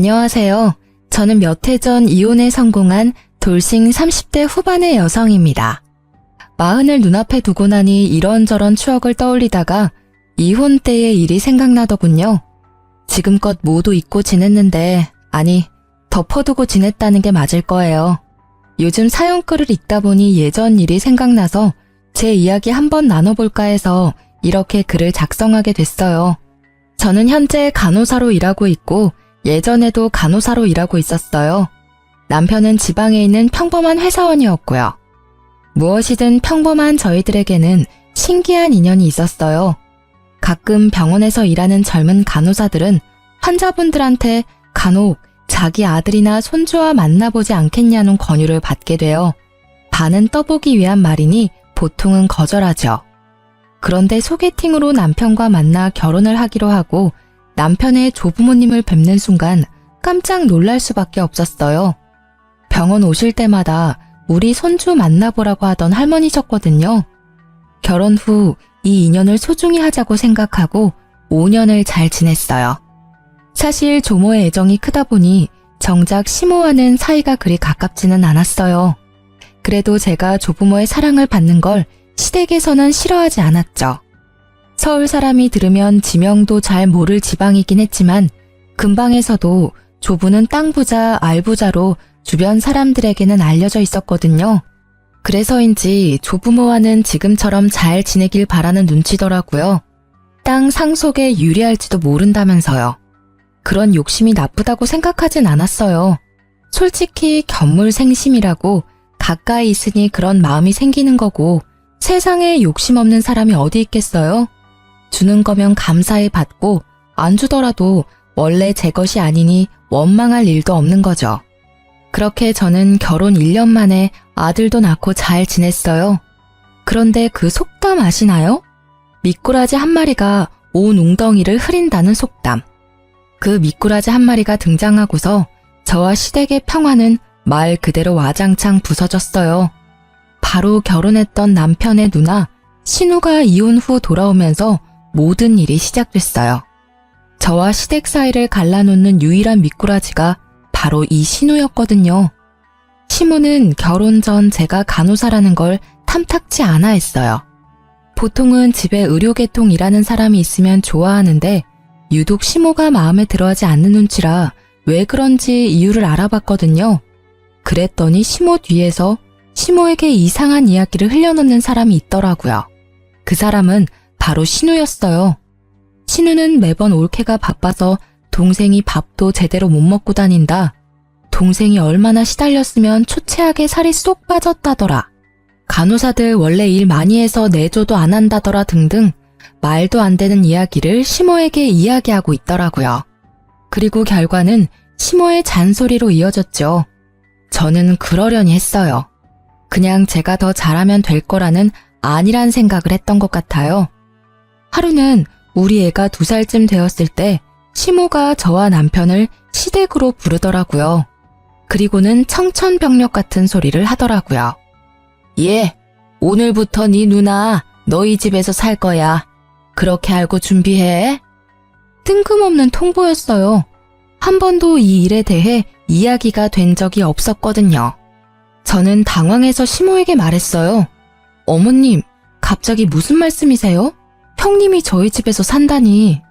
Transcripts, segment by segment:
안녕하세요. 저는 몇 해 전 이혼에 성공한 돌싱 30대 후반의 여성입니다. 마흔을 눈앞에 두고 나니 이런저런 추억을 떠올리다가 이혼 때의 일이 생각나더군요. 지금껏 모두 잊고 지냈는데, 아니, 덮어두고 지냈다는 게 맞을 거예요. 요즘 사연글을 읽다 보니 예전 일이 생각나서 제 이야기 한번 나눠볼까 해서 이렇게 글을 작성하게 됐어요. 저는 현재 간호사로 일하고 있고 예전에도 간호사로 일하고 있었어요. 남편은 지방에 있는 평범한 회사원이었고요. 무엇이든 평범한 저희들에게는 신기한 인연이 있었어요. 가끔 병원에서 일하는 젊은 간호사들은 환자분들한테 간혹 자기 아들이나 손주와 만나보지 않겠냐는 권유를 받게 돼요. 반은 떠보기 위한 말이니 보통은 거절하죠. 그런데 소개팅으로 남편과 만나 결혼을 하기로 하고 남편의 조부모님을 뵙는 순간 깜짝 놀랄 수밖에 없었어요. 병원 오실 때마다 우리 손주 만나보라고 하던 할머니셨거든요. 결혼 후 이 인연을 소중히 하자고 생각하고 5년을 잘 지냈어요. 사실 조모의 애정이 크다 보니 정작 시모와는 사이가 그리 가깝지는 않았어요. 그래도 제가 조부모의 사랑을 받는 걸 시댁에서는 싫어하지 않았죠. 서울 사람이 들으면 지명도 잘 모를 지방이긴 했지만 근방에서도 조부는 땅 부자, 알 부자로 주변 사람들에게는 알려져 있었거든요. 그래서인지 조부모와는 지금처럼 잘 지내길 바라는 눈치더라고요. 땅 상속에 유리할지도 모른다면서요. 그런 욕심이 나쁘다고 생각하진 않았어요. 솔직히 견물생심이라고 가까이 있으니 그런 마음이 생기는 거고 세상에 욕심 없는 사람이 어디 있겠어요? 주는 거면 감사히 받고 안 주더라도 원래 제 것이 아니니 원망할 일도 없는 거죠. 그렇게 저는 결혼 1년 만에 아들도 낳고 잘 지냈어요. 그런데 그 속담 아시나요? 미꾸라지 한 마리가 온 웅덩이를 흐린다는 속담. 그 미꾸라지 한 마리가 등장하고서 저와 시댁의 평화는 말 그대로 와장창 부서졌어요. 바로 결혼했던 남편의 누나 신우가 이혼 후 돌아오면서 모든 일이 시작됐어요. 저와 시댁 사이를 갈라놓는 유일한 미꾸라지가 바로 이 신우였거든요. 시모는 결혼 전 제가 간호사라는 걸 탐탁치 않아 했어요. 보통은 집에 의료계통 일하는 사람이 있으면 좋아하는데 유독 시모가 마음에 들어하지 않는 눈치라 왜 그런지 이유를 알아봤거든요. 그랬더니 시모 뒤에서 시모에게 이상한 이야기를 흘려놓는 사람이 있더라고요. 그 사람은 바로 신우였어요. 신우는 매번 올케가 바빠서 동생이 밥도 제대로 못 먹고 다닌다. 동생이 얼마나 시달렸으면 초췌하게 살이 쏙 빠졌다더라. 간호사들 원래 일 많이 해서 내조도 안 한다더라 등등 말도 안 되는 이야기를 시모에게 이야기하고 있더라고요. 그리고 결과는 시모의 잔소리로 이어졌죠. 저는 그러려니 했어요. 그냥 제가 더 잘하면 될 거라는 아니란 생각을 했던 것 같아요. 하루는 우리 애가 2살쯤 되었을 때 시모가 저와 남편을 시댁으로 부르더라고요. 그리고는 청천벽력 같은 소리를 하더라고요. 예, 오늘부터 네 누나 너희 집에서 살 거야. 그렇게 알고 준비해. 뜬금없는 통보였어요. 한 번도 이 일에 대해 이야기가 된 적이 없었거든요. 저는 당황해서 시모에게 말했어요. 어머님, 갑자기 무슨 말씀이세요? 형님이 저희 집에서 산다니.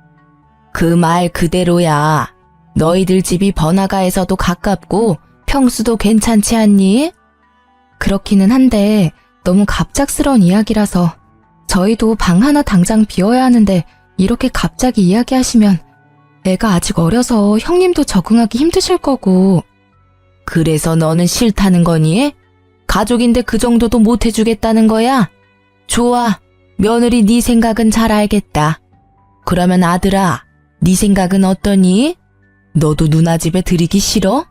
그 말 그대로야. 너희들 집이 번화가에서도 가깝고 평수도 괜찮지 않니? 그렇기는 한데 너무 갑작스러운 이야기라서 저희도 방 하나 당장 비워야 하는데 이렇게 갑자기 이야기하시면 애가 아직 어려서 형님도 적응하기 힘드실 거고. 그래서 너는 싫다는 거니? 가족인데 그 정도도 못 해주겠다는 거야? 좋아. 며느리 네 생각은 잘 알겠다. 그러면 아들아, 네 생각은 어떠니? 너도 누나 집에 들이기 싫어?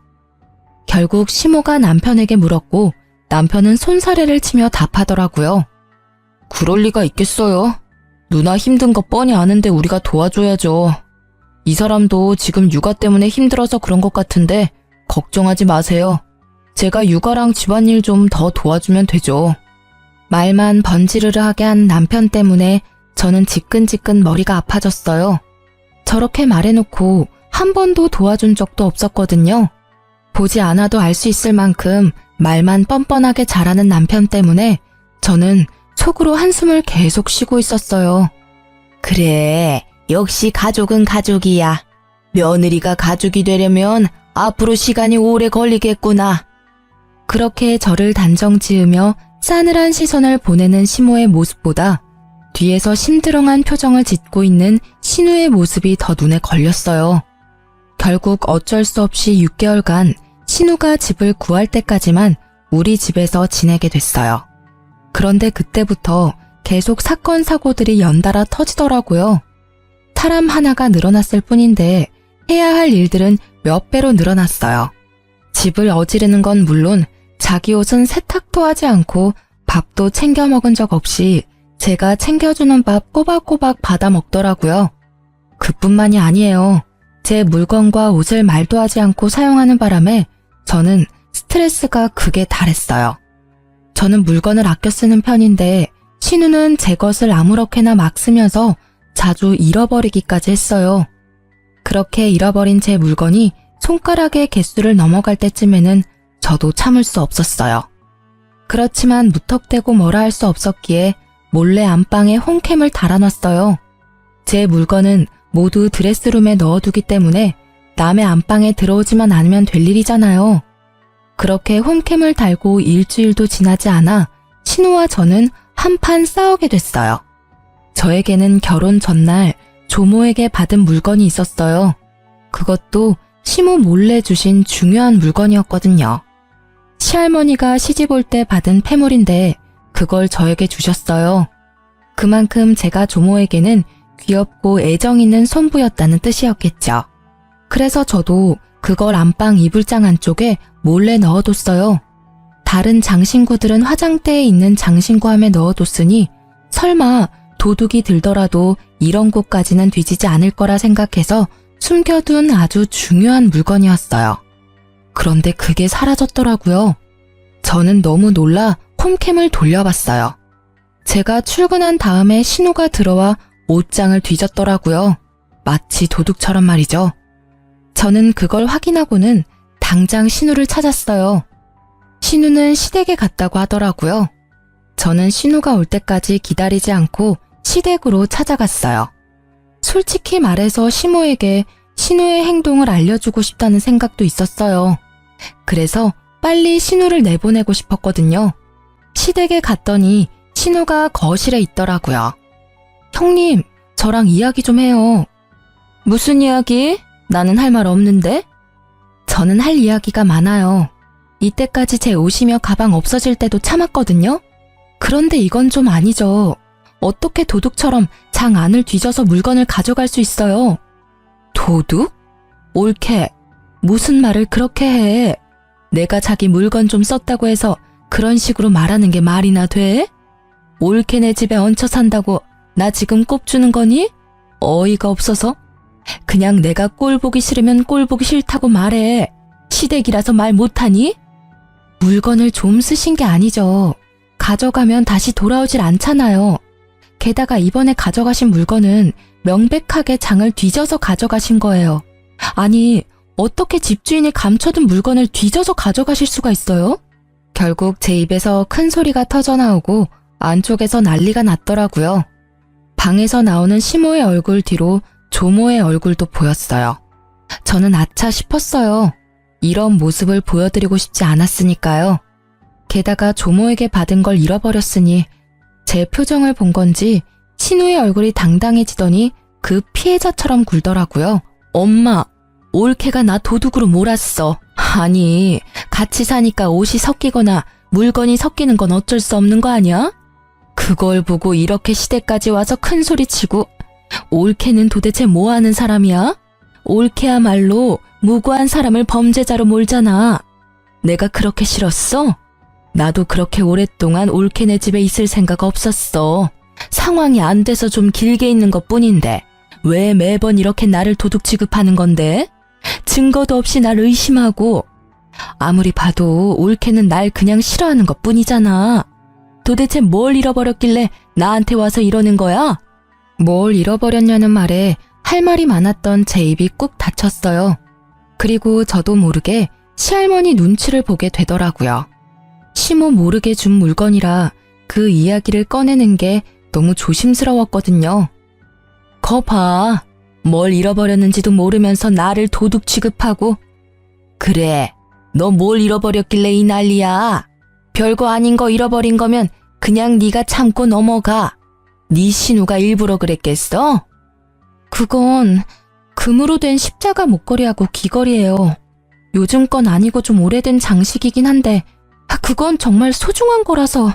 결국 시모가 남편에게 물었고 남편은 손사래를 치며 답하더라고요. 그럴 리가 있겠어요. 누나 힘든 거 뻔히 아는데 우리가 도와줘야죠. 이 사람도 지금 육아 때문에 힘들어서 그런 것 같은데 걱정하지 마세요. 제가 육아랑 집안일 좀 더 도와주면 되죠. 말만 번지르르하게 한 남편 때문에 저는 지끈지끈 머리가 아파졌어요. 저렇게 말해놓고 한 번도 도와준 적도 없었거든요. 보지 않아도 알 수 있을 만큼 말만 뻔뻔하게 잘하는 남편 때문에 저는 속으로 한숨을 계속 쉬고 있었어요. 그래, 역시 가족은 가족이야. 며느리가 가족이 되려면 앞으로 시간이 오래 걸리겠구나. 그렇게 저를 단정 지으며 싸늘한 시선을 보내는 시모의 모습보다 뒤에서 심드렁한 표정을 짓고 있는 신우의 모습이 더 눈에 걸렸어요. 결국 어쩔 수 없이 6개월간 신우가 집을 구할 때까지만 우리 집에서 지내게 됐어요. 그런데 그때부터 계속 사건 사고들이 연달아 터지더라고요. 사람 하나가 늘어났을 뿐인데 해야 할 일들은 몇 배로 늘어났어요. 집을 어지르는 건 물론 자기 옷은 세탁도 하지 않고 밥도 챙겨 먹은 적 없이 제가 챙겨주는 밥 꼬박꼬박 받아 먹더라고요. 그뿐만이 아니에요. 제 물건과 옷을 말도 하지 않고 사용하는 바람에 저는 스트레스가 극에 달했어요. 저는 물건을 아껴 쓰는 편인데 신우는 제 것을 아무렇게나 막 쓰면서 자주 잃어버리기까지 했어요. 그렇게 잃어버린 제 물건이 손가락의 개수를 넘어갈 때쯤에는 저도 참을 수 없었어요. 그렇지만 무턱대고 뭐라 할 수 없었기에 몰래 안방에 홈캠을 달아놨어요. 제 물건은 모두 드레스룸에 넣어두기 때문에 남의 안방에 들어오지만 않으면 될 일이잖아요. 그렇게 홈캠을 달고 일주일도 지나지 않아 신우와 저는 한판 싸우게 됐어요. 저에게는 결혼 전날 조모에게 받은 물건이 있었어요. 그것도 시모 몰래 주신 중요한 물건이었거든요. 시할머니가 시집 올 때 받은 패물인데 그걸 저에게 주셨어요. 그만큼 제가 조모에게는 귀엽고 애정 있는 손부였다는 뜻이었겠죠. 그래서 저도 그걸 안방 이불장 안쪽에 몰래 넣어뒀어요. 다른 장신구들은 화장대에 있는 장신구함에 넣어뒀으니 설마 도둑이 들더라도 이런 곳까지는 뒤지지 않을 거라 생각해서 숨겨둔 아주 중요한 물건이었어요. 그런데 그게 사라졌더라고요. 저는 너무 놀라 홈캠을 돌려봤어요. 제가 출근한 다음에 신우가 들어와 옷장을 뒤졌더라고요. 마치 도둑처럼 말이죠. 저는 그걸 확인하고는 당장 신우를 찾았어요. 신우는 시댁에 갔다고 하더라고요. 저는 신우가 올 때까지 기다리지 않고 시댁으로 찾아갔어요. 솔직히 말해서 시모에게 신우의 행동을 알려주고 싶다는 생각도 있었어요. 그래서 빨리 신우를 내보내고 싶었거든요. 시댁에 갔더니 신우가 거실에 있더라고요. 형님, 저랑 이야기 좀 해요. 무슨 이야기? 나는 할 말 없는데? 저는 할 이야기가 많아요. 이때까지 제 옷이며 가방 없어질 때도 참았거든요. 그런데 이건 좀 아니죠. 어떻게 도둑처럼 장 안을 뒤져서 물건을 가져갈 수 있어요? 도둑? 옳게. 무슨 말을 그렇게 해? 내가 자기 물건 좀 썼다고 해서 그런 식으로 말하는 게 말이나 돼? 옳게 내 집에 얹혀 산다고 나 지금 꼽주는 거니? 어이가 없어서? 그냥 내가 꼴 보기 싫으면 꼴 보기 싫다고 말해. 시댁이라서 말 못하니? 물건을 좀 쓰신 게 아니죠. 가져가면 다시 돌아오질 않잖아요. 게다가 이번에 가져가신 물건은 명백하게 장을 뒤져서 가져가신 거예요. 아니, 어떻게 집주인이 감춰둔 물건을 뒤져서 가져가실 수가 있어요? 결국 제 입에서 큰 소리가 터져나오고 안쪽에서 난리가 났더라고요. 방에서 나오는 시모의 얼굴 뒤로 조모의 얼굴도 보였어요. 저는 아차 싶었어요. 이런 모습을 보여드리고 싶지 않았으니까요. 게다가 조모에게 받은 걸 잃어버렸으니 제 표정을 본 건지 신우의 얼굴이 당당해지더니 그 피해자처럼 굴더라고요. 엄마, 올케가 나 도둑으로 몰았어. 아니, 같이 사니까 옷이 섞이거나 물건이 섞이는 건 어쩔 수 없는 거 아니야? 그걸 보고 이렇게 시댁까지 와서 큰 소리치고 올케는 도대체 뭐 하는 사람이야? 올케야말로 무고한 사람을 범죄자로 몰잖아. 내가 그렇게 싫었어? 나도 그렇게 오랫동안 올케네 집에 있을 생각 없었어. 상황이 안 돼서 좀 길게 있는 것뿐인데 왜 매번 이렇게 나를 도둑 취급하는 건데? 증거도 없이 날 의심하고. 아무리 봐도 올케는 날 그냥 싫어하는 것뿐이잖아. 도대체 뭘 잃어버렸길래 나한테 와서 이러는 거야? 뭘 잃어버렸냐는 말에 할 말이 많았던 제 입이 꾹 닫혔어요. 그리고 저도 모르게 시할머니 눈치를 보게 되더라고요. 시모 모르게 준 물건이라 그 이야기를 꺼내는 게 너무 조심스러웠거든요. 거 봐. 뭘 잃어버렸는지도 모르면서 나를 도둑 취급하고. 그래, 너 뭘 잃어버렸길래 이 난리야. 별거 아닌 거 잃어버린 거면 그냥 네가 참고 넘어가. 네 신우가 일부러 그랬겠어? 그건 금으로 된 십자가 목걸이하고 귀걸이에요. 요즘 건 아니고 좀 오래된 장식이긴 한데 그건 정말 소중한 거라서.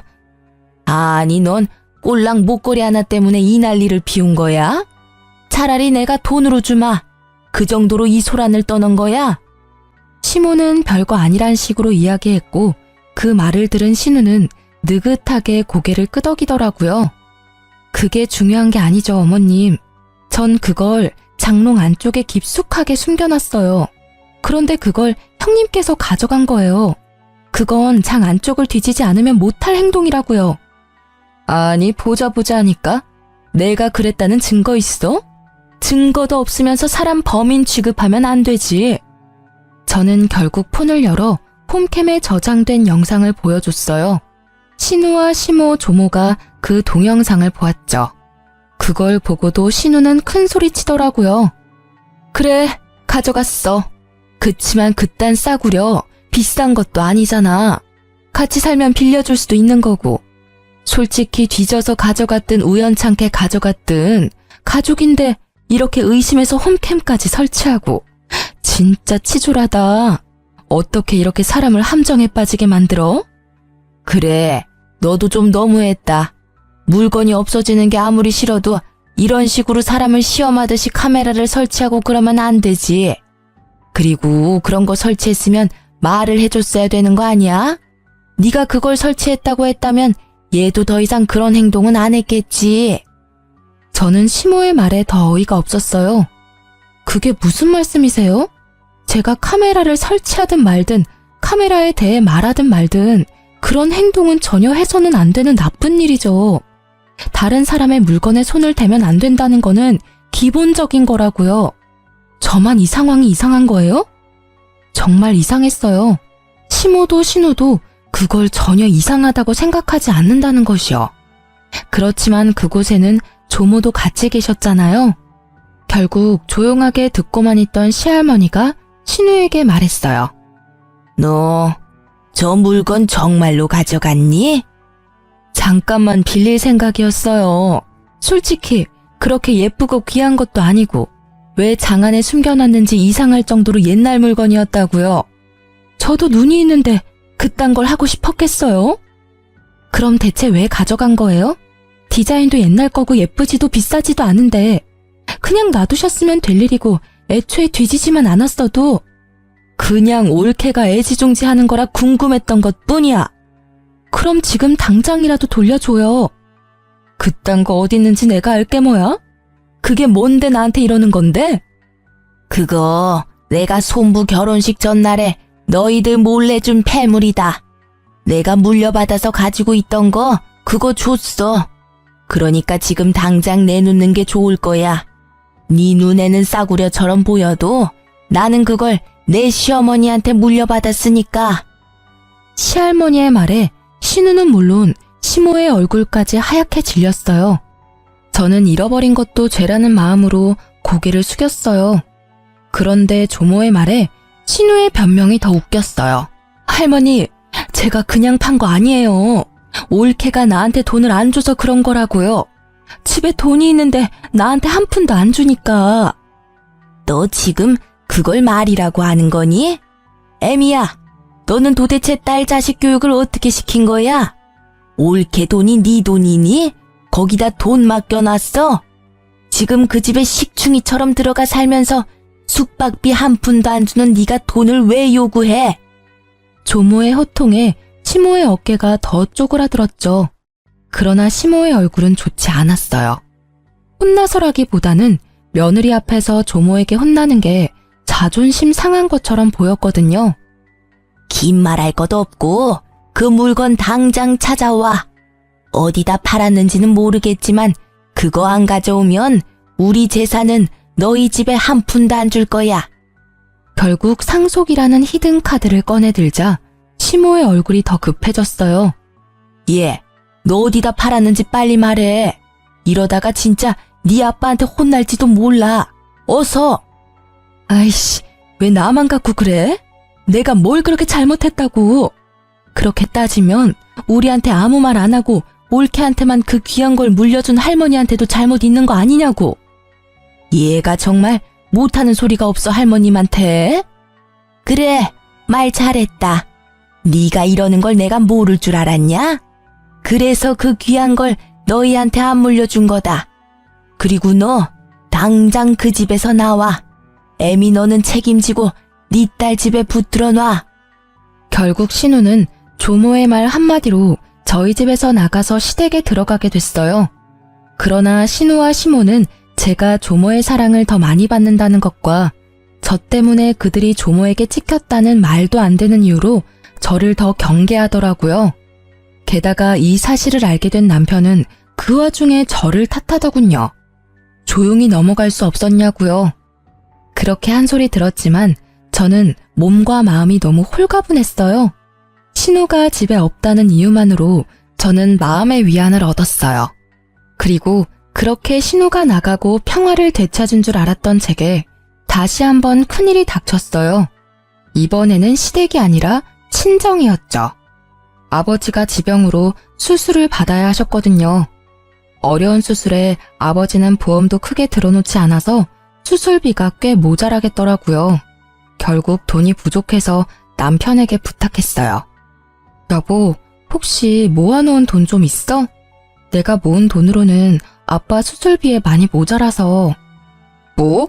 아니, 넌 꼴랑 목걸이 하나 때문에 이 난리를 피운 거야? 차라리 내가 돈으로 주마. 그 정도로 이 소란을 떠는 거야? 시모는 별거 아니란 식으로 이야기했고 그 말을 들은 신우는 느긋하게 고개를 끄덕이더라고요. 그게 중요한 게 아니죠, 어머님. 전 그걸 장롱 안쪽에 깊숙하게 숨겨놨어요. 그런데 그걸 형님께서 가져간 거예요. 그건 장 안쪽을 뒤지지 않으면 못할 행동이라고요. 아니, 보자 하니까 내가 그랬다는 증거 있어? 증거도 없으면서 사람 범인 취급하면 안 되지. 저는 결국 폰을 열어 홈캠에 저장된 영상을 보여줬어요. 신우와 시모, 조모가 그 동영상을 보았죠. 그걸 보고도 신우는 큰 소리 치더라고요. 그래, 가져갔어. 그치만 그딴 싸구려 비싼 것도 아니잖아. 같이 살면 빌려줄 수도 있는 거고. 솔직히 뒤져서 가져갔든 우연찮게 가져갔든 가족인데 이렇게 의심해서 홈캠까지 설치하고. 진짜 치졸하다. 어떻게 이렇게 사람을 함정에 빠지게 만들어? 그래, 너도 좀 너무했다. 물건이 없어지는 게 아무리 싫어도 이런 식으로 사람을 시험하듯이 카메라를 설치하고 그러면 안 되지. 그리고 그런 거 설치했으면 말을 해줬어야 되는 거 아니야? 네가 그걸 설치했다고 했다면 얘도 더 이상 그런 행동은 안 했겠지. 저는 시모의 말에 더 어이가 없었어요. 그게 무슨 말씀이세요? 제가 카메라를 설치하든 말든 카메라에 대해 말하든 말든 그런 행동은 전혀 해서는 안 되는 나쁜 일이죠. 다른 사람의 물건에 손을 대면 안 된다는 거는 기본적인 거라고요. 저만 이 상황이 이상한 거예요? 정말 이상했어요. 시모도 신우도 그걸 전혀 이상하다고 생각하지 않는다는 것이요. 그렇지만 그곳에는 조모도 같이 계셨잖아요. 결국 조용하게 듣고만 있던 시할머니가 신우에게 말했어요. 너 저 물건 정말로 가져갔니? 잠깐만 빌릴 생각이었어요. 솔직히 그렇게 예쁘고 귀한 것도 아니고 왜 장 안에 숨겨놨는지 이상할 정도로 옛날 물건이었다고요. 저도 눈이 있는데 그딴 걸 하고 싶었겠어요? 그럼 대체 왜 가져간 거예요? 디자인도 옛날 거고 예쁘지도 비싸지도 않은데 그냥 놔두셨으면 될 일이고 애초에 뒤지지만 않았어도 그냥 올케가 애지중지하는 거라 궁금했던 것뿐이야. 그럼 지금 당장이라도 돌려줘요. 그딴 거 어딨는지 내가 알게 뭐야? 그게 뭔데 나한테 이러는 건데? 그거 내가 손부 결혼식 전날에 너희들 몰래 준 폐물이다. 내가 물려받아서 가지고 있던 거 그거 줬어. 그러니까 지금 당장 내놓는 게 좋을 거야. 네 눈에는 싸구려처럼 보여도 나는 그걸 내 시어머니한테 물려받았으니까. 시할머니의 말에 신우는 물론 시모의 얼굴까지 하얗게 질렸어요. 저는 잃어버린 것도 죄라는 마음으로 고개를 숙였어요. 그런데 조모의 말에 신우의 변명이 더 웃겼어요. 할머니, 제가 그냥 판 거 아니에요. 올케가 나한테 돈을 안 줘서 그런 거라고요. 집에 돈이 있는데 나한테 한 푼도 안 주니까. 너 지금 그걸 말이라고 하는 거니? 애미야, 너는 도대체 딸 자식 교육을 어떻게 시킨 거야? 올케 돈이 네 돈이니? 거기다 돈 맡겨놨어? 지금 그 집에 식충이처럼 들어가 살면서 숙박비 한 푼도 안 주는 네가 돈을 왜 요구해? 조모의 호통에 시모의 어깨가 더 쪼그라들었죠. 그러나 시모의 얼굴은 좋지 않았어요. 혼나서라기보다는 며느리 앞에서 조모에게 혼나는 게 자존심 상한 것처럼 보였거든요. 긴 말할 것도 없고 그 물건 당장 찾아와. 어디다 팔았는지는 모르겠지만 그거 안 가져오면 우리 재산은 너희 집에 한 푼도 안 줄 거야. 결국 상속이라는 히든 카드를 꺼내들자 시모의 얼굴이 더 급해졌어요. 얘, 너 어디다 팔았는지 빨리 말해. 이러다가 진짜 네 아빠한테 혼날지도 몰라. 어서. 아이씨, 왜 나만 갖고 그래? 내가 뭘 그렇게 잘못했다고. 그렇게 따지면 우리한테 아무 말 안 하고 올케한테만 그 귀한 걸 물려준 할머니한테도 잘못 있는 거 아니냐고. 얘가 정말 못하는 소리가 없어 할머님한테. 그래, 말 잘했다. 네가 이러는 걸 내가 모를 줄 알았냐? 그래서 그 귀한 걸 너희한테 안 물려준 거다. 그리고 너 당장 그 집에서 나와. 애미 너는 책임지고 네 딸 집에 붙들어 놔. 결국 신우는 조모의 말 한마디로 저희 집에서 나가서 시댁에 들어가게 됐어요. 그러나 신우와 시모는 제가 조모의 사랑을 더 많이 받는다는 것과 저 때문에 그들이 조모에게 찍혔다는 말도 안 되는 이유로 저를 더 경계하더라고요. 게다가 이 사실을 알게 된 남편은 그 와중에 저를 탓하더군요. 조용히 넘어갈 수 없었냐고요. 그렇게 한 소리 들었지만 저는 몸과 마음이 너무 홀가분했어요. 신우가 집에 없다는 이유만으로 저는 마음의 위안을 얻었어요. 그리고 그렇게 신우가 나가고 평화를 되찾은 줄 알았던 제게 다시 한번 큰일이 닥쳤어요. 이번에는 시댁이 아니라 친정이었죠. 아버지가 지병으로 수술을 받아야 하셨거든요. 어려운 수술에 아버지는 보험도 크게 들어놓지 않아서 수술비가 꽤 모자라겠더라고요. 결국 돈이 부족해서 남편에게 부탁했어요. 여보, 혹시 모아놓은 돈 좀 있어? 내가 모은 돈으로는 아빠 수술비에 많이 모자라서. 뭐?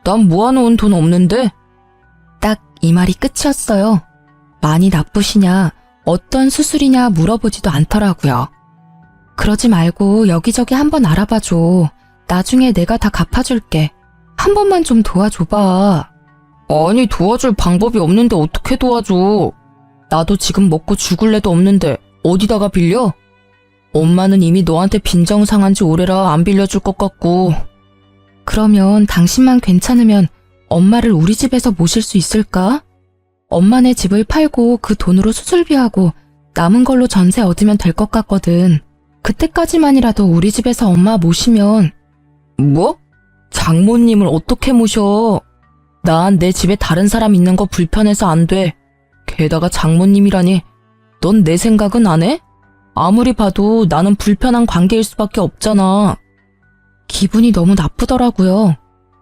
난 모아놓은 돈 없는데? 딱 이 말이 끝이었어요. 많이 나쁘시냐, 어떤 수술이냐 물어보지도 않더라고요. 그러지 말고 여기저기 한번 알아봐줘. 나중에 내가 다 갚아줄게. 한 번만 좀 도와줘봐. 아니, 도와줄 방법이 없는데 어떻게 도와줘? 나도 지금 먹고 죽을 애도 없는데 어디다가 빌려? 엄마는 이미 너한테 빈정 상한 지 오래라 안 빌려줄 것 같고. 그러면 당신만 괜찮으면 엄마를 우리 집에서 모실 수 있을까? 엄마네 집을 팔고 그 돈으로 수술비하고 남은 걸로 전세 얻으면 될 것 같거든. 그때까지만이라도 우리 집에서 엄마 모시면. 뭐? 장모님을 어떻게 모셔? 난 내 집에 다른 사람 있는 거 불편해서 안 돼. 게다가 장모님이라니. 넌 내 생각은 안 해? 아무리 봐도 나는 불편한 관계일 수밖에 없잖아. 기분이 너무 나쁘더라고요.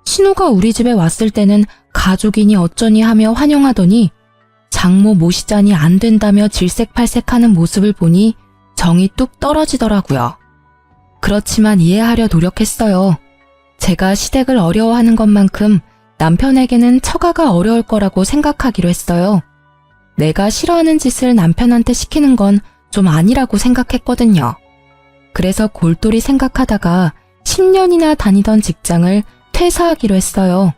신우가 우리 집에 왔을 때는 가족이니 어쩌니 하며 환영하더니 장모 모시자니 안 된다며 질색팔색하는 모습을 보니 정이 뚝 떨어지더라고요. 그렇지만 이해하려 노력했어요. 제가 시댁을 어려워하는 것만큼 남편에게는 처가가 어려울 거라고 생각하기로 했어요. 내가 싫어하는 짓을 남편한테 시키는 건 좀 아니라고 생각했거든요. 그래서 골똘히 생각하다가 10년이나 다니던 직장을 퇴사하기로 했어요.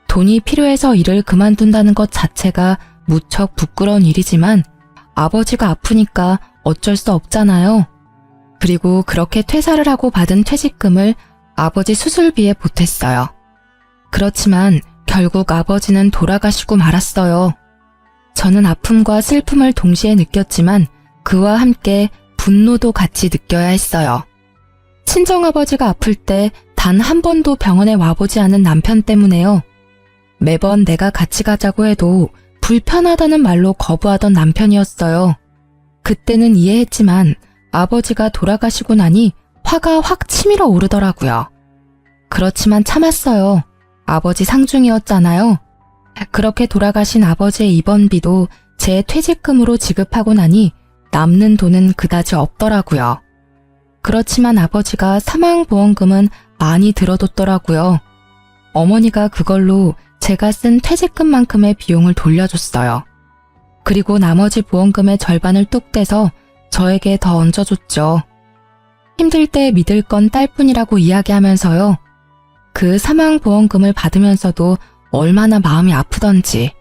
돈이 필요해서 일을 그만둔다는 것 자체가 무척 부끄러운 일이지만 아버지가 아프니까 어쩔 수 없잖아요. 그리고 그렇게 퇴사를 하고 받은 퇴직금을 아버지 수술비에 보탰어요. 그렇지만 결국 아버지는 돌아가시고 말았어요. 저는 아픔과 슬픔을 동시에 느꼈지만 그와 함께 분노도 같이 느껴야 했어요. 친정아버지가 아플 때 단 한 번도 병원에 와보지 않은 남편 때문에요. 매번 내가 같이 가자고 해도 불편하다는 말로 거부하던 남편이었어요. 그때는 이해했지만 아버지가 돌아가시고 나니 화가 확 치밀어 오르더라고요. 그렇지만 참았어요. 아버지 상중이었잖아요. 그렇게 돌아가신 아버지의 입원비도 제 퇴직금으로 지급하고 나니 남는 돈은 그다지 없더라고요. 그렇지만 아버지가 사망보험금은 많이 들어뒀더라고요. 어머니가 그걸로 제가 쓴 퇴직금만큼의 비용을 돌려줬어요. 그리고 나머지 보험금의 절반을 뚝 떼서 저에게 더 얹어줬죠. 힘들 때 믿을 건 딸뿐이라고 이야기하면서요. 그 사망보험금을 받으면서도 얼마나 마음이 아프던지.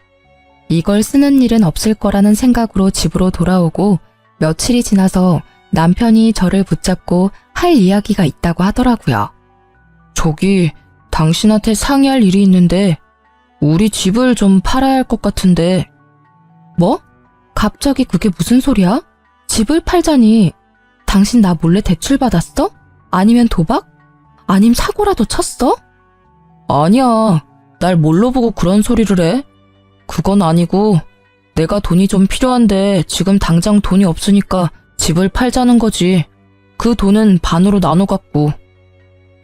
이걸 쓰는 일은 없을 거라는 생각으로 집으로 돌아오고 며칠이 지나서 남편이 저를 붙잡고 할 이야기가 있다고 하더라고요. 저기 당신한테 상의할 일이 있는데 우리 집을 좀 팔아야 할 것 같은데. 뭐? 갑자기 그게 무슨 소리야? 집을 팔자니. 당신 나 몰래 대출 받았어? 아니면 도박? 아님 사고라도 쳤어? 아니야. 날 뭘로 보고 그런 소리를 해? 그건 아니고 내가 돈이 좀 필요한데 지금 당장 돈이 없으니까 집을 팔자는 거지. 그 돈은 반으로 나눠 갖고.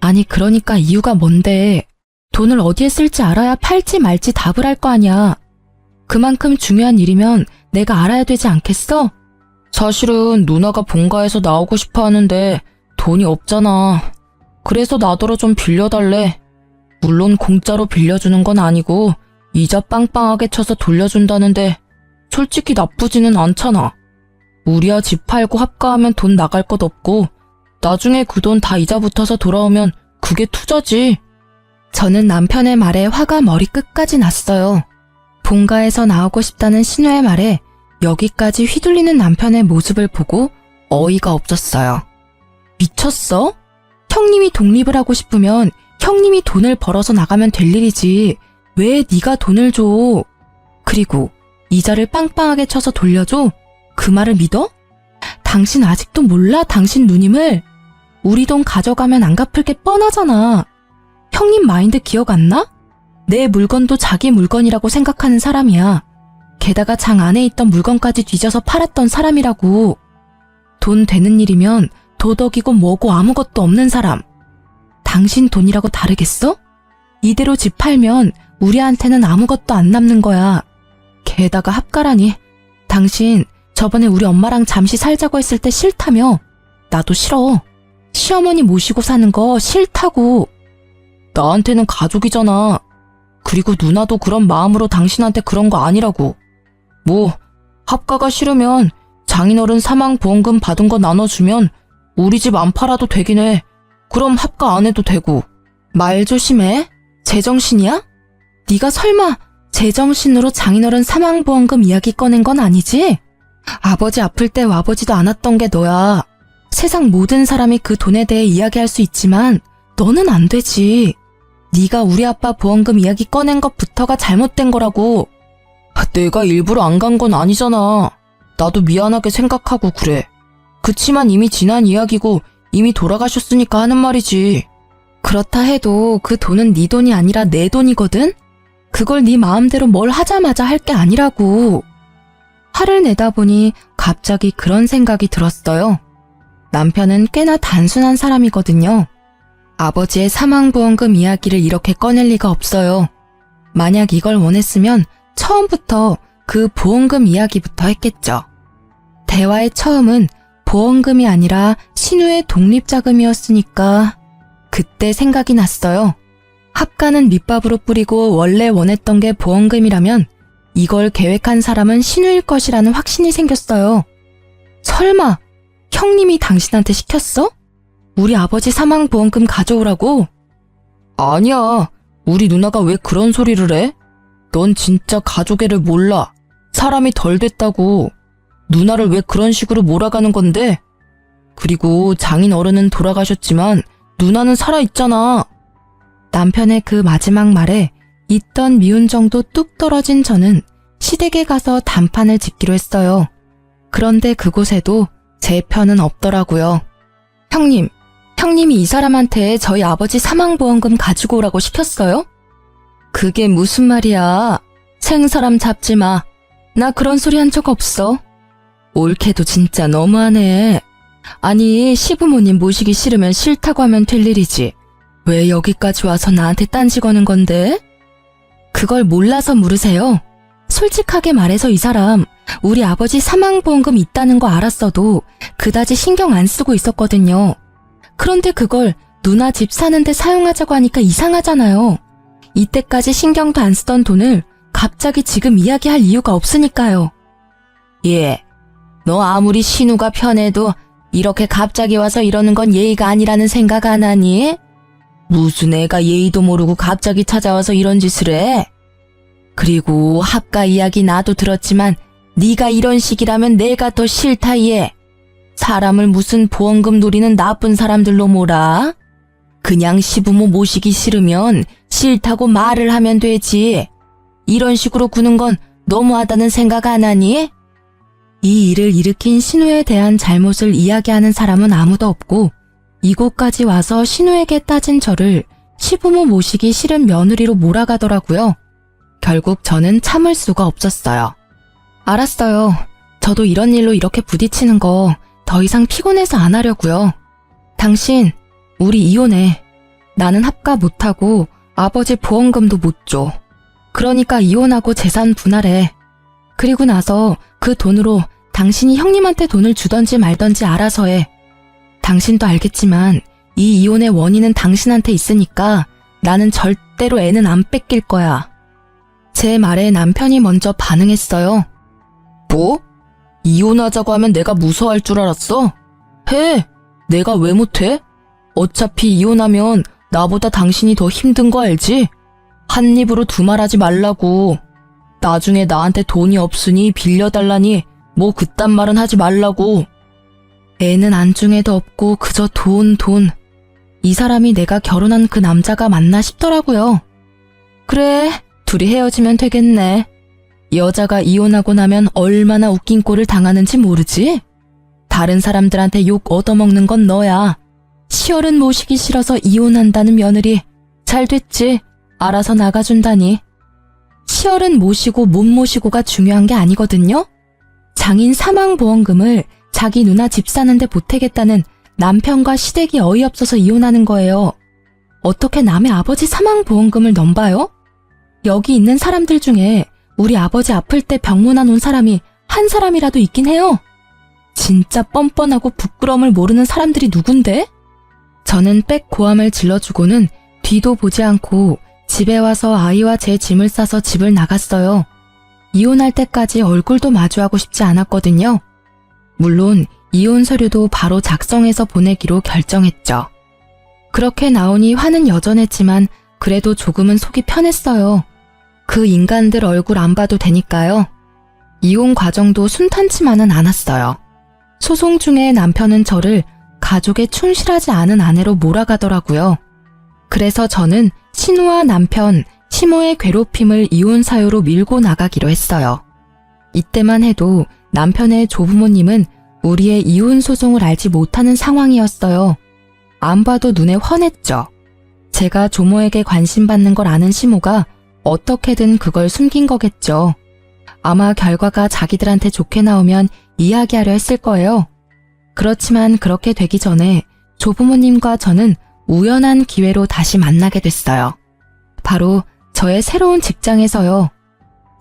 아니 그러니까 이유가 뭔데? 돈을 어디에 쓸지 알아야 팔지 말지 답을 할 거 아니야. 그만큼 중요한 일이면 내가 알아야 되지 않겠어? 사실은 누나가 본가에서 나오고 싶어 하는데 돈이 없잖아. 그래서 나더러 좀 빌려달래. 물론 공짜로 빌려주는 건 아니고 이자 빵빵하게 쳐서 돌려준다는데 솔직히 나쁘지는 않잖아. 우리야 집 팔고 합가하면 돈 나갈 것 없고 나중에 그 돈 다 이자 붙어서 돌아오면 그게 투자지. 저는 남편의 말에 화가 머리 끝까지 났어요. 본가에서 나오고 싶다는 신우의 말에 여기까지 휘둘리는 남편의 모습을 보고 어이가 없었어요. 미쳤어? 형님이 독립을 하고 싶으면 형님이 돈을 벌어서 나가면 될 일이지. 왜 네가 돈을 줘? 그리고 이자를 빵빵하게 쳐서 돌려줘? 그 말을 믿어? 당신 아직도 몰라 당신 누님을? 우리 돈 가져가면 안 갚을 게 뻔하잖아. 형님 마인드 기억 안 나? 내 물건도 자기 물건이라고 생각하는 사람이야. 게다가 장 안에 있던 물건까지 뒤져서 팔았던 사람이라고. 돈 되는 일이면 도덕이고 뭐고 아무것도 없는 사람. 당신 돈이라고 다르겠어? 이대로 집 팔면 우리한테는 아무것도 안 남는 거야. 게다가 합가라니. 당신 저번에 우리 엄마랑 잠시 살자고 했을 때 싫다며. 나도 싫어. 시어머니 모시고 사는 거 싫다고. 나한테는 가족이잖아. 그리고 누나도 그런 마음으로 당신한테 그런 거 아니라고. 뭐 합가가 싫으면 장인어른 사망보험금 받은 거 나눠주면 우리 집 안 팔아도 되긴 해. 그럼 합가 안 해도 되고. 말 조심해. 제정신이야? 네가 설마 제정신으로 장인어른 사망보험금 이야기 꺼낸 건 아니지? 아버지 아플 때 와보지도 않았던 게 너야. 세상 모든 사람이 그 돈에 대해 이야기할 수 있지만 너는 안 되지. 네가 우리 아빠 보험금 이야기 꺼낸 것부터가 잘못된 거라고. 내가 일부러 안 간 건 아니잖아. 나도 미안하게 생각하고 그래. 그치만 이미 지난 이야기고 이미 돌아가셨으니까 하는 말이지. 그렇다 해도 그 돈은 네 돈이 아니라 내 돈이거든? 그걸 네 마음대로 뭘 하자마자 할 게 아니라고. 화를 내다 보니 갑자기 그런 생각이 들었어요. 남편은 꽤나 단순한 사람이거든요. 아버지의 사망보험금 이야기를 이렇게 꺼낼 리가 없어요. 만약 이걸 원했으면 처음부터 그 보험금 이야기부터 했겠죠. 대화의 처음은 보험금이 아니라 신우의 독립자금이었으니까 그때 생각이 났어요. 합가는 밑밥으로 뿌리고 원래 원했던 게 보험금이라면 이걸 계획한 사람은 신우일 것이라는 확신이 생겼어요. 설마 형님이 당신한테 시켰어? 우리 아버지 사망보험금 가져오라고? 아니야. 우리 누나가 왜 그런 소리를 해? 넌 진짜 가족애를 몰라. 사람이 덜 됐다고. 누나를 왜 그런 식으로 몰아가는 건데? 그리고 장인 어른은 돌아가셨지만 누나는 살아있잖아. 남편의 그 마지막 말에 있던 미운 정도 뚝 떨어진 저는 시댁에 가서 단판을 짓기로 했어요. 그런데 그곳에도 제 편은 없더라고요. 형님이 이 사람한테 저희 아버지 사망보험금 가지고 오라고 시켰어요? 그게 무슨 말이야. 생사람 잡지 마. 나 그런 소리 한 적 없어. 올케도 진짜 너무하네. 아니 시부모님 모시기 싫으면 싫다고 하면 될 일이지. 왜 여기까지 와서 나한테 딴지 거는 건데? 그걸 몰라서 물으세요. 솔직하게 말해서 이 사람 우리 아버지 사망보험금 있다는 거 알았어도 그다지 신경 안 쓰고 있었거든요. 그런데 그걸 누나 집 사는데 사용하자고 하니까 이상하잖아요. 이때까지 신경도 안 쓰던 돈을 갑자기 지금 이야기할 이유가 없으니까요. 예, 너 아무리 신우가 편해도 이렇게 갑자기 와서 이러는 건 예의가 아니라는 생각 안 하니? 무슨 애가 예의도 모르고 갑자기 찾아와서 이런 짓을 해? 그리고 합가 이야기 나도 들었지만 네가 이런 식이라면 내가 더 싫다 얘. 사람을 무슨 보험금 노리는 나쁜 사람들로 몰아? 그냥 시부모 모시기 싫으면 싫다고 말을 하면 되지. 이런 식으로 구는 건 너무하다는 생각 안 하니? 이 일을 일으킨 신우에 대한 잘못을 이야기하는 사람은 아무도 없고 이곳까지 와서 신우에게 따진 저를 시부모 모시기 싫은 며느리로 몰아가더라고요. 결국 저는 참을 수가 없었어요. 알았어요. 저도 이런 일로 이렇게 부딪히는 거 더 이상 피곤해서 안 하려고요. 당신, 우리 이혼해. 나는 합가 못하고 아버지 보험금도 못 줘. 그러니까 이혼하고 재산 분할해. 그리고 나서 그 돈으로 당신이 형님한테 돈을 주던지 말던지 알아서 해. 당신도 알겠지만 이 이혼의 원인은 당신한테 있으니까 나는 절대로 애는 안 뺏길 거야. 제 말에 남편이 먼저 반응했어요. 뭐? 이혼하자고 하면 내가 무서워할 줄 알았어? 해! 내가 왜 못해? 어차피 이혼하면 나보다 당신이 더 힘든 거 알지? 한 입으로 두 말하지 말라고. 나중에 나한테 돈이 없으니 빌려달라니 뭐 그딴 말은 하지 말라고. 애는 안중에도 없고 그저 돈. 이 사람이 내가 결혼한 그 남자가 맞나 싶더라고요. 그래, 둘이 헤어지면 되겠네. 여자가 이혼하고 나면 얼마나 웃긴 꼴을 당하는지 모르지? 다른 사람들한테 욕 얻어먹는 건 너야. 시어른 모시기 싫어서 이혼한다는 며느리. 잘 됐지. 알아서 나가준다니. 시어른 모시고 못 모시고가 중요한 게 아니거든요. 장인 사망보험금을 자기 누나 집 사는데 보태겠다는 남편과 시댁이 어이없어서 이혼하는 거예요. 어떻게 남의 아버지 사망보험금을 넘봐요? 여기 있는 사람들 중에 우리 아버지 아플 때 병문안 온 사람이 한 사람이라도 있긴 해요. 진짜 뻔뻔하고 부끄러움을 모르는 사람들이 누군데? 저는 빽 고함을 질러주고는 뒤도 보지 않고 집에 와서 아이와 제 짐을 싸서 집을 나갔어요. 이혼할 때까지 얼굴도 마주하고 싶지 않았거든요. 물론 이혼 서류도 바로 작성해서 보내기로 결정했죠. 그렇게 나오니 화는 여전했지만 그래도 조금은 속이 편했어요. 그 인간들 얼굴 안 봐도 되니까요. 이혼 과정도 순탄치만은 않았어요. 소송 중에 남편은 저를 가족에 충실하지 않은 아내로 몰아가더라고요. 그래서 저는 신우와 남편, 시모의 괴롭힘을 이혼 사유로 밀고 나가기로 했어요. 이때만 해도 남편의 조부모님은 우리의 이혼 소송을 알지 못하는 상황이었어요. 안 봐도 눈에 훤했죠. 제가 조모에게 관심 받는 걸 아는 시모가 어떻게든 그걸 숨긴 거겠죠. 아마 결과가 자기들한테 좋게 나오면 이야기하려 했을 거예요. 그렇지만 그렇게 되기 전에 조부모님과 저는 우연한 기회로 다시 만나게 됐어요. 바로 저의 새로운 직장에서요.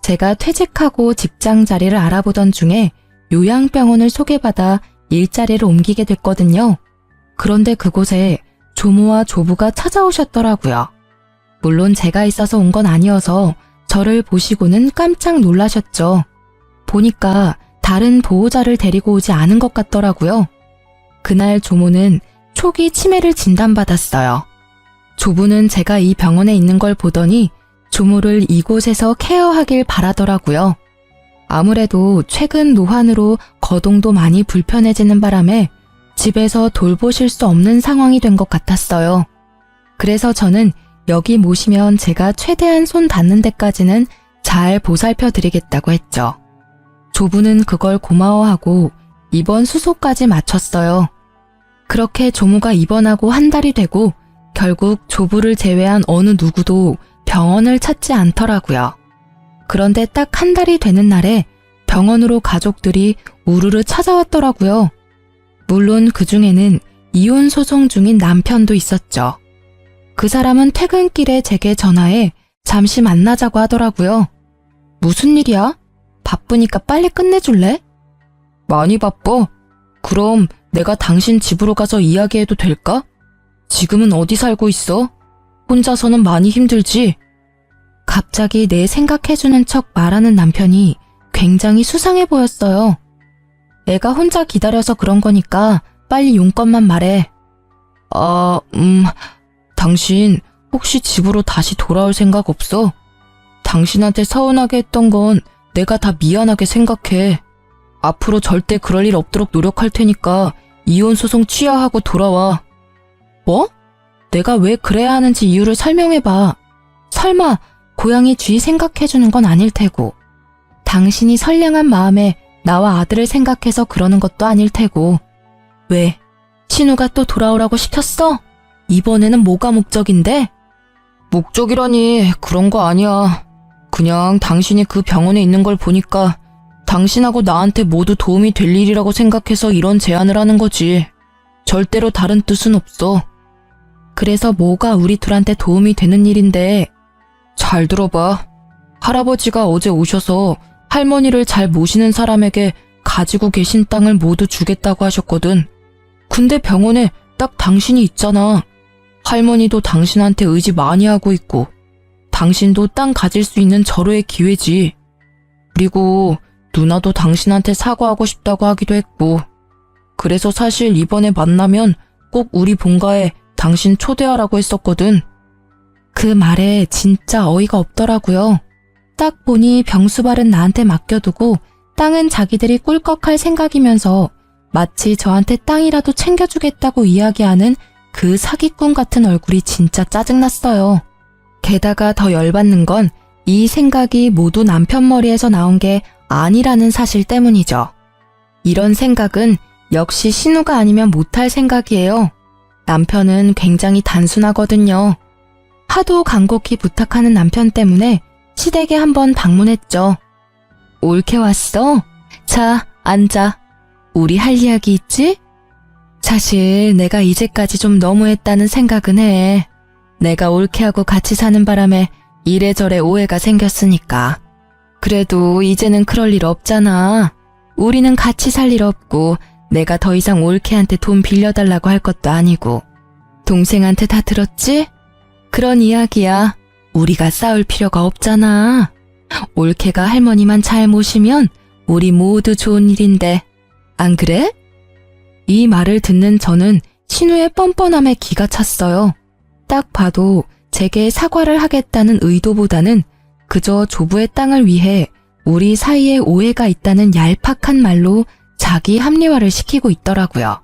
제가 퇴직하고 직장 자리를 알아보던 중에 요양병원을 소개받아 일자리를 옮기게 됐거든요. 그런데 그곳에 조모와 조부가 찾아오셨더라고요. 물론 제가 있어서 온 건 아니어서 저를 보시고는 깜짝 놀라셨죠. 보니까 다른 보호자를 데리고 오지 않은 것 같더라고요. 그날 조모는 초기 치매를 진단받았어요. 조부는 제가 이 병원에 있는 걸 보더니 조모를 이곳에서 케어하길 바라더라고요. 아무래도 최근 노환으로 거동도 많이 불편해지는 바람에 집에서 돌보실 수 없는 상황이 된 것 같았어요. 그래서 저는 여기 모시면 제가 최대한 손 닿는 데까지는 잘 보살펴 드리겠다고 했죠. 조부는 그걸 고마워하고 입원 수소까지 마쳤어요. 그렇게 조모가 입원하고 한 달이 되고 결국 조부를 제외한 어느 누구도 병원을 찾지 않더라고요. 그런데 딱 한 달이 되는 날에 병원으로 가족들이 우르르 찾아왔더라고요. 물론 그 중에는 이혼 소송 중인 남편도 있었죠. 그 사람은 퇴근길에 제게 전화해 잠시 만나자고 하더라고요. 무슨 일이야? 바쁘니까 빨리 끝내줄래? 많이 바빠? 그럼 내가 당신 집으로 가서 이야기해도 될까? 지금은 어디 살고 있어? 혼자서는 많이 힘들지? 갑자기 내 생각해주는 척 말하는 남편이 굉장히 수상해 보였어요. 애가 혼자 기다려서 그런 거니까 빨리 용건만 말해. 당신 혹시 집으로 다시 돌아올 생각 없어? 당신한테 서운하게 했던 건 내가 다 미안하게 생각해. 앞으로 절대 그럴 일 없도록 노력할 테니까 이혼 소송 취하하고 돌아와. 뭐? 내가 왜 그래야 하는지 이유를 설명해봐. 설마 고양이 쥐 생각해주는 건 아닐 테고, 당신이 선량한 마음에 나와 아들을 생각해서 그러는 것도 아닐 테고. 왜? 신우가 또 돌아오라고 시켰어? 이번에는 뭐가 목적인데? 목적이라니 그런 거 아니야. 그냥 당신이 그 병원에 있는 걸 보니까 당신하고 나한테 모두 도움이 될 일이라고 생각해서 이런 제안을 하는 거지. 절대로 다른 뜻은 없어. 그래서 뭐가 우리 둘한테 도움이 되는 일인데. 잘 들어봐. 할아버지가 어제 오셔서 할머니를 잘 모시는 사람에게 가지고 계신 땅을 모두 주겠다고 하셨거든. 근데 병원에 딱 당신이 있잖아. 할머니도 당신한테 의지 많이 하고 있고, 당신도 땅 가질 수 있는 절호의 기회지. 그리고 누나도 당신한테 사과하고 싶다고 하기도 했고, 그래서 사실 이번에 만나면 꼭 우리 본가에 당신 초대하라고 했었거든. 그 말에 진짜 어이가 없더라고요. 딱 보니 병수발은 나한테 맡겨두고 땅은 자기들이 꿀꺽할 생각이면서 마치 저한테 땅이라도 챙겨주겠다고 이야기하는 그 사기꾼 같은 얼굴이 진짜 짜증났어요. 게다가 더 열받는 건 이 생각이 모두 남편 머리에서 나온 게 아니라는 사실 때문이죠. 이런 생각은 역시 신우가 아니면 못할 생각이에요. 남편은 굉장히 단순하거든요. 하도 간곡히 부탁하는 남편 때문에 시댁에 한번 방문했죠. 옳게 왔어? 자, 앉아. 우리 할 이야기 있지? 사실 내가 이제까지 좀 너무했다는 생각은 해. 내가 올케하고 같이 사는 바람에 이래저래 오해가 생겼으니까. 그래도 이제는 그럴 일 없잖아. 우리는 같이 살 일 없고 내가 더 이상 올케한테 돈 빌려달라고 할 것도 아니고. 동생한테 다 들었지? 그런 이야기야. 우리가 싸울 필요가 없잖아. 올케가 할머니만 잘 모시면 우리 모두 좋은 일인데. 안 그래? 이 말을 듣는 저는 신우의 뻔뻔함에 기가 찼어요. 딱 봐도 제게 사과를 하겠다는 의도보다는 그저 조부의 땅을 위해 우리 사이에 오해가 있다는 얄팍한 말로 자기 합리화를 시키고 있더라고요.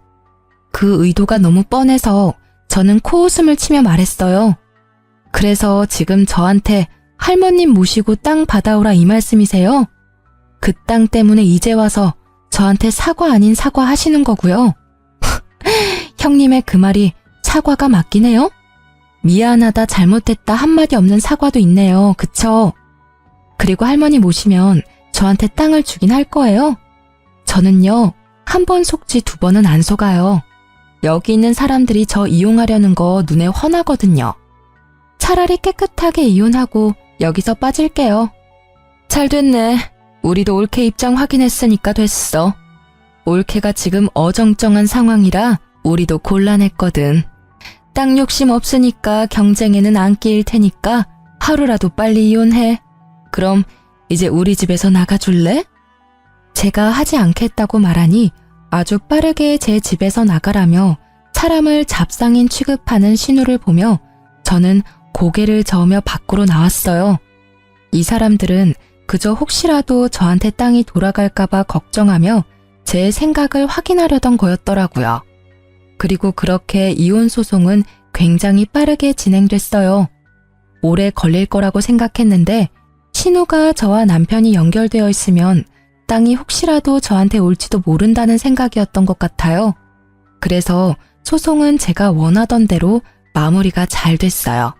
그 의도가 너무 뻔해서 저는 코웃음을 치며 말했어요. 그래서 지금 저한테 할머님 모시고 땅 받아오라 이 말씀이세요? 그 땅 때문에 이제 와서 저한테 사과 아닌 사과 하시는 거고요. 형님의 그 말이 사과가 맞긴 해요? 미안하다, 잘못했다 한마디 없는 사과도 있네요. 그쵸? 그리고 할머니 모시면 저한테 땅을 주긴 할 거예요. 저는요, 한 번 속지 두 번은 안 속아요. 여기 있는 사람들이 저 이용하려는 거 눈에 훤하거든요. 차라리 깨끗하게 이혼하고 여기서 빠질게요. 잘 됐네. 우리도 올케 입장 확인했으니까 됐어. 올케가 지금 어정쩡한 상황이라 우리도 곤란했거든. 땅 욕심 없으니까 경쟁에는 안 끼일 테니까 하루라도 빨리 이혼해. 그럼 이제 우리 집에서 나가줄래? 제가 하지 않겠다고 말하니 아주 빠르게 제 집에서 나가라며 사람을 잡상인 취급하는 신우를 보며 저는 고개를 저으며 밖으로 나왔어요. 이 사람들은 그저 혹시라도 저한테 땅이 돌아갈까봐 걱정하며 제 생각을 확인하려던 거였더라고요. 그리고 그렇게 이혼 소송은 굉장히 빠르게 진행됐어요. 오래 걸릴 거라고 생각했는데 신우가 저와 남편이 연결되어 있으면 땅이 혹시라도 저한테 올지도 모른다는 생각이었던 것 같아요. 그래서 소송은 제가 원하던 대로 마무리가 잘 됐어요.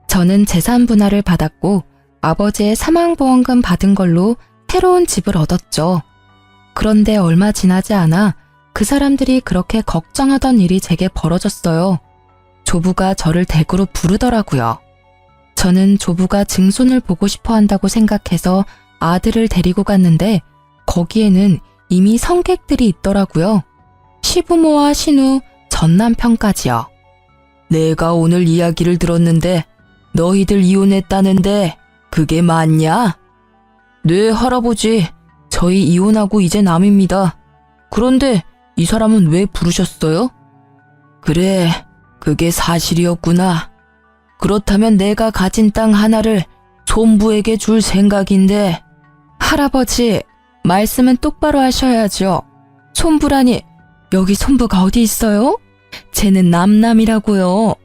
저는 재산 분할을 받았고 아버지의 사망보험금 받은 걸로 새로운 집을 얻었죠. 그런데 얼마 지나지 않아 그 사람들이 그렇게 걱정하던 일이 제게 벌어졌어요. 조부가 저를 댁으로 부르더라고요. 저는 조부가 증손을 보고 싶어 한다고 생각해서 아들을 데리고 갔는데 거기에는 이미 성객들이 있더라고요. 시부모와 신우, 전남편까지요. 내가 오늘 이야기를 들었는데 너희들 이혼했다는데 그게 맞냐? 네, 할아버지. 저희 이혼하고 이제 남입니다. 그런데 이 사람은 왜 부르셨어요? 그래, 그게 사실이었구나. 그렇다면 내가 가진 땅 하나를 손부에게 줄 생각인데. 할아버지, 말씀은 똑바로 하셔야죠. 손부라니, 여기 손부가 어디 있어요? 쟤는 남남이라고요.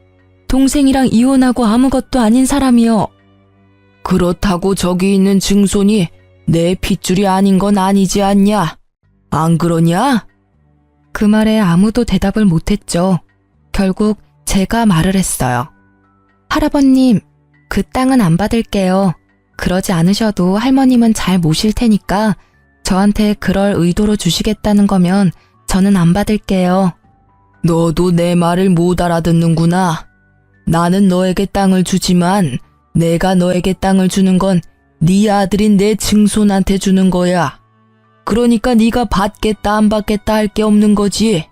동생이랑 이혼하고 아무것도 아닌 사람이요. 그렇다고 저기 있는 증손이 내 핏줄이 아닌 건 아니지 않냐? 안 그러냐? 그 말에 아무도 대답을 못했죠. 결국 제가 말을 했어요. 할아버님, 그 땅은 안 받을게요. 그러지 않으셔도 할머님은 잘 모실 테니까 저한테 그럴 의도로 주시겠다는 거면 저는 안 받을게요. 너도 내 말을 못 알아듣는구나. 나는 너에게 땅을 주지만 내가 너에게 땅을 주는 건 네 아들인 내 증손한테 주는 거야. 그러니까 네가 받겠다 안 받겠다 할 게 없는 거지.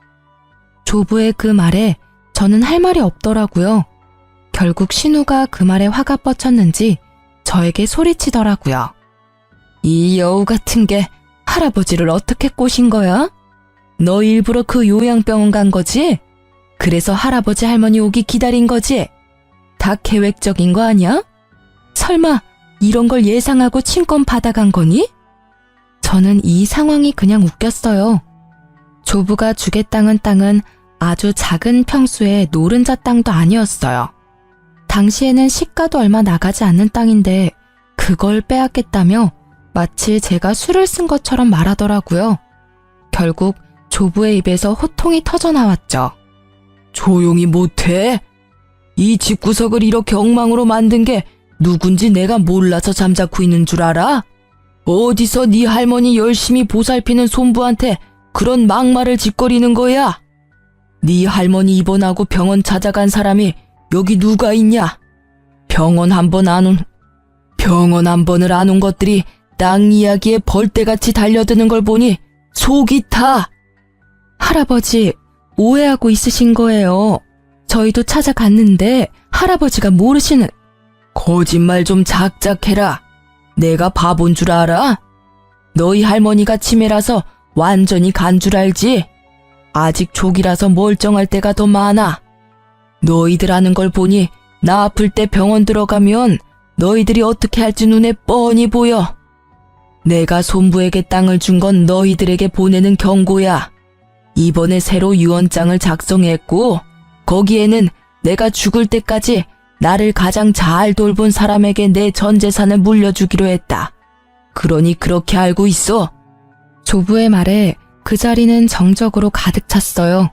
조부의 그 말에 저는 할 말이 없더라고요. 결국 신우가 그 말에 화가 뻗쳤는지 저에게 소리치더라고요. 이 여우 같은 게 할아버지를 어떻게 꼬신 거야? 너 일부러 그 요양병원 간 거지? 그래서 할아버지 할머니 오기 기다린 거지? 다 계획적인 거 아니야? 설마 이런 걸 예상하고 친권 받아간 거니? 저는 이 상황이 그냥 웃겼어요. 조부가 주겠다는 땅은 아주 작은 평수의 노른자 땅도 아니었어요. 당시에는 시가도 얼마 나가지 않는 땅인데 그걸 빼앗겠다며 마치 제가 술을 쓴 것처럼 말하더라고요. 결국 조부의 입에서 호통이 터져 나왔죠. 조용히 못해? 이 집구석을 이렇게 엉망으로 만든 게 누군지 내가 몰라서 잠자코 있는 줄 알아? 어디서 네 할머니 열심히 보살피는 손부한테 그런 막말을 짓거리는 거야? 네 할머니 입원하고 병원 찾아간 사람이 여기 누가 있냐? 병원 한 번을 안 온 것들이 땅 이야기에 벌떼같이 달려드는 걸 보니 속이 타. 할아버지, 오해하고 있으신 거예요. 저희도 찾아갔는데 할아버지가 모르시는... 거짓말 좀 작작해라. 내가 바본 줄 알아? 너희 할머니가 치매라서 완전히 간 줄 알지? 아직 초기라서 멀쩡할 때가 더 많아. 너희들 하는 걸 보니 나 아플 때 병원 들어가면 너희들이 어떻게 할지 눈에 뻔히 보여. 내가 손부에게 땅을 준 건 너희들에게 보내는 경고야. 이번에 새로 유언장을 작성했고 거기에는 내가 죽을 때까지 나를 가장 잘 돌본 사람에게 내 전 재산을 물려주기로 했다. 그러니 그렇게 알고 있어. 조부의 말에 그 자리는 정적으로 가득 찼어요.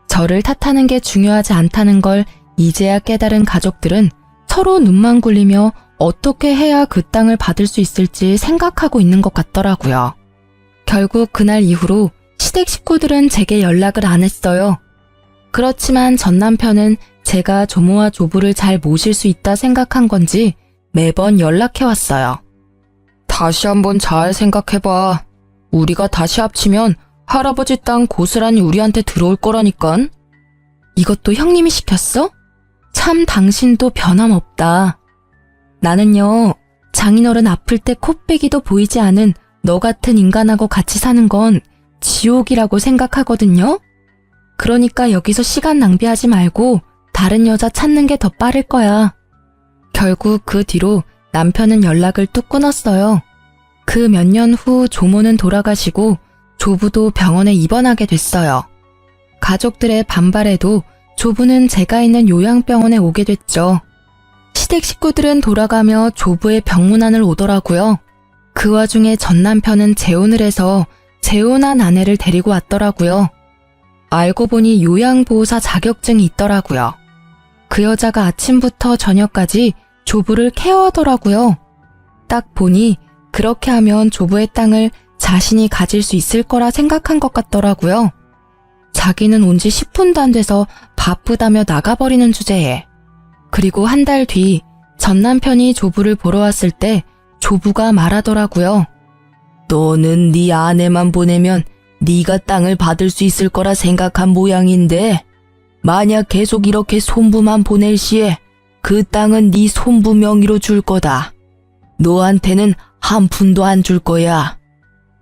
저를 탓하는 게 중요하지 않다는 걸 이제야 깨달은 가족들은 서로 눈만 굴리며 어떻게 해야 그 땅을 받을 수 있을지 생각하고 있는 것 같더라고요. 결국 그날 이후로 시댁 식구들은 제게 연락을 안 했어요. 그렇지만 전 남편은 제가 조모와 조부를 잘 모실 수 있다 생각한 건지 매번 연락해왔어요. 다시 한번 잘 생각해봐. 우리가 다시 합치면 할아버지 땅 고스란히 우리한테 들어올 거라니깐. 이것도 형님이 시켰어? 참 당신도 변함없다. 나는요, 장인어른 아플 때 코빼기도 보이지 않은 너 같은 인간하고 같이 사는 건 지옥이라고 생각하거든요. 그러니까 여기서 시간 낭비하지 말고 다른 여자 찾는 게 더 빠를 거야. 결국 그 뒤로 남편은 연락을 뚝 끊었어요. 그 몇 년 후 조모는 돌아가시고 조부도 병원에 입원하게 됐어요. 가족들의 반발에도 조부는 제가 있는 요양병원에 오게 됐죠. 시댁 식구들은 돌아가며 조부의 병문안을 오더라고요. 그 와중에 전 남편은 재혼을 해서 재혼한 아내를 데리고 왔더라고요. 알고 보니 요양보호사 자격증이 있더라고요. 그 여자가 아침부터 저녁까지 조부를 케어하더라고요. 딱 보니 그렇게 하면 조부의 땅을 자신이 가질 수 있을 거라 생각한 것 같더라고요. 자기는 온 지 10분도 안 돼서 바쁘다며 나가버리는 주제에. 그리고 한 달 뒤 전 남편이 조부를 보러 왔을 때 조부가 말하더라고요. 너는 네 아내만 보내면 네가 땅을 받을 수 있을 거라 생각한 모양인데 만약 계속 이렇게 손부만 보낼 시에 그 땅은 네 손부 명의로 줄 거다. 너한테는 한 푼도 안 줄 거야.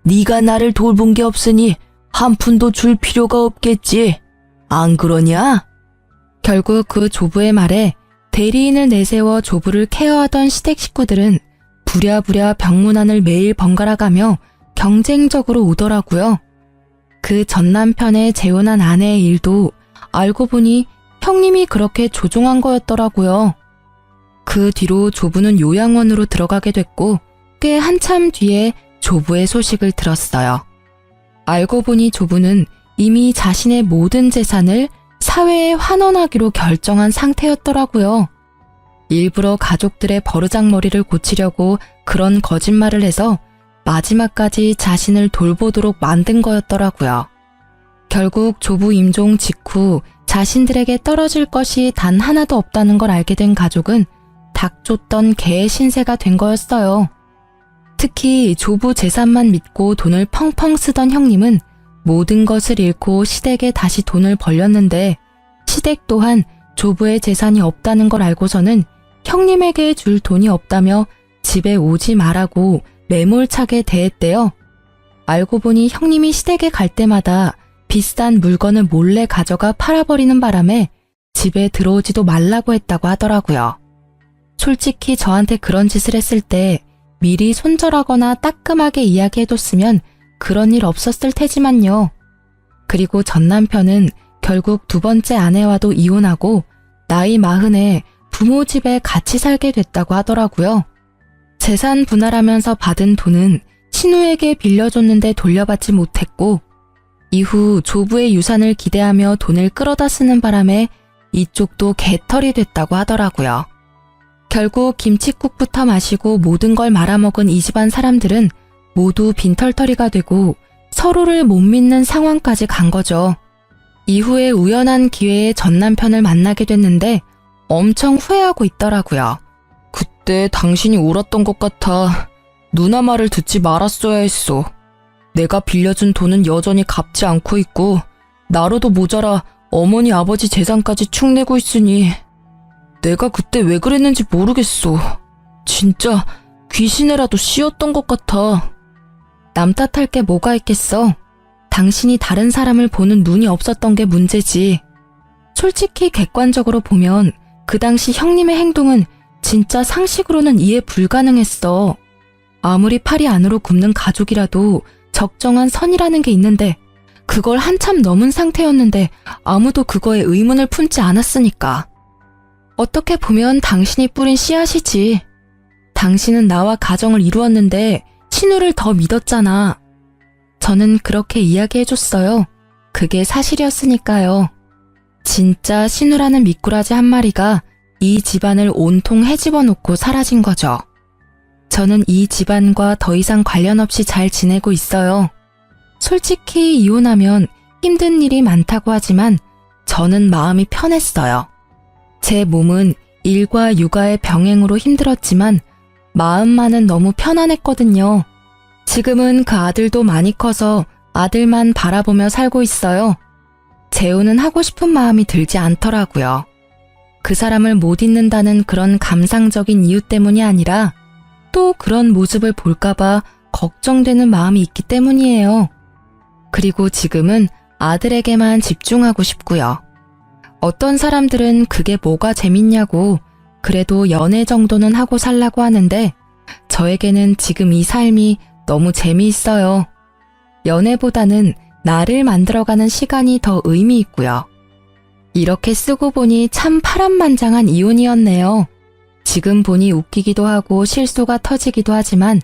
네가 나를 돌본 게 없으니 한 푼도 줄 필요가 없겠지. 안 그러냐? 결국 그 조부의 말에 대리인을 내세워 조부를 케어하던 시댁 식구들은 부랴부랴 병문안을 매일 번갈아가며 경쟁적으로 오더라고요. 그 전 남편의 재혼한 아내의 일도 알고 보니 형님이 그렇게 조종한 거였더라고요. 그 뒤로 조부는 요양원으로 들어가게 됐고 꽤 한참 뒤에 조부의 소식을 들었어요. 알고 보니 조부는 이미 자신의 모든 재산을 사회에 환원하기로 결정한 상태였더라고요. 일부러 가족들의 버르장머리를 고치려고 그런 거짓말을 해서 마지막까지 자신을 돌보도록 만든 거였더라고요. 결국 조부 임종 직후 자신들에게 떨어질 것이 단 하나도 없다는 걸 알게 된 가족은 닭 쫓던 개의 신세가 된 거였어요. 특히 조부 재산만 믿고 돈을 펑펑 쓰던 형님은 모든 것을 잃고 시댁에 다시 돈을 벌렸는데 시댁 또한 조부의 재산이 없다는 걸 알고서는 형님에게 줄 돈이 없다며 집에 오지 말라고 매몰차게 대했대요. 알고 보니 형님이 시댁에 갈 때마다 비싼 물건을 몰래 가져가 팔아버리는 바람에 집에 들어오지도 말라고 했다고 하더라고요. 솔직히 저한테 그런 짓을 했을 때 미리 손절하거나 따끔하게 이야기해뒀으면 그런 일 없었을 테지만요. 그리고 전 남편은 결국 두 번째 아내와도 이혼하고 나이 40에 부모 집에 같이 살게 됐다고 하더라고요. 재산 분할하면서 받은 돈은 신우에게 빌려줬는데 돌려받지 못했고 이후 조부의 유산을 기대하며 돈을 끌어다 쓰는 바람에 이쪽도 개털이 됐다고 하더라고요. 결국 김칫국부터 마시고 모든 걸 말아먹은 이 집안 사람들은 모두 빈털터리가 되고 서로를 못 믿는 상황까지 간 거죠. 이후에 우연한 기회에 전 남편을 만나게 됐는데 엄청 후회하고 있더라고요. 그때 당신이 울었던 것 같아. 누나 말을 듣지 말았어야 했어. 내가 빌려준 돈은 여전히 갚지 않고 있고 나로도 모자라 어머니 아버지 재산까지 축 내고 있으니 내가 그때 왜 그랬는지 모르겠어. 진짜 귀신에라도 씌었던 것 같아. 남 탓할 게 뭐가 있겠어. 당신이 다른 사람을 보는 눈이 없었던 게 문제지. 솔직히 객관적으로 보면 그 당시 형님의 행동은 진짜 상식으로는 이해 불가능했어. 아무리 팔이 안으로 굽는 가족이라도 적정한 선이라는 게 있는데 그걸 한참 넘은 상태였는데 아무도 그거에 의문을 품지 않았으니까. 어떻게 보면 당신이 뿌린 씨앗이지. 당신은 나와 가정을 이루었는데 신우를 더 믿었잖아. 저는 그렇게 이야기해줬어요. 그게 사실이었으니까요. 진짜 신우라는 미꾸라지 한 마리가 이 집안을 온통 헤집어 놓고 사라진 거죠. 저는 이 집안과 더 이상 관련 없이 잘 지내고 있어요. 솔직히 이혼하면 힘든 일이 많다고 하지만 저는 마음이 편했어요. 제 몸은 일과 육아의 병행으로 힘들었지만 마음만은 너무 편안했거든요. 지금은 그 아들도 많이 커서 아들만 바라보며 살고 있어요. 재혼은 하고 싶은 마음이 들지 않더라고요. 그 사람을 못 잊는다는 그런 감상적인 이유 때문이 아니라 또 그런 모습을 볼까봐 걱정되는 마음이 있기 때문이에요. 그리고 지금은 아들에게만 집중하고 싶고요. 어떤 사람들은 그게 뭐가 재밌냐고 그래도 연애 정도는 하고 살라고 하는데 저에게는 지금 이 삶이 너무 재미있어요. 연애보다는 나를 만들어가는 시간이 더 의미 있고요. 이렇게 쓰고 보니 참 파란만장한 이혼이었네요. 지금 보니 웃기기도 하고 실소가 터지기도 하지만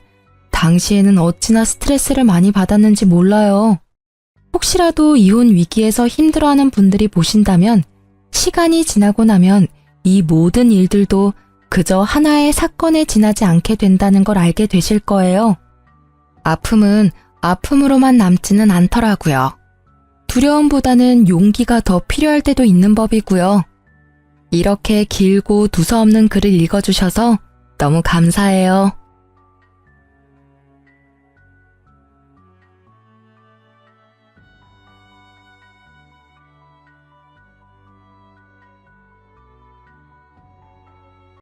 당시에는 어찌나 스트레스를 많이 받았는지 몰라요. 혹시라도 이혼 위기에서 힘들어하는 분들이 보신다면 시간이 지나고 나면 이 모든 일들도 그저 하나의 사건에 지나지 않게 된다는 걸 알게 되실 거예요. 아픔은 아픔으로만 남지는 않더라고요. 두려움보다는 용기가 더 필요할 때도 있는 법이고요. 이렇게 길고 두서없는 글을 읽어주셔서 너무 감사해요.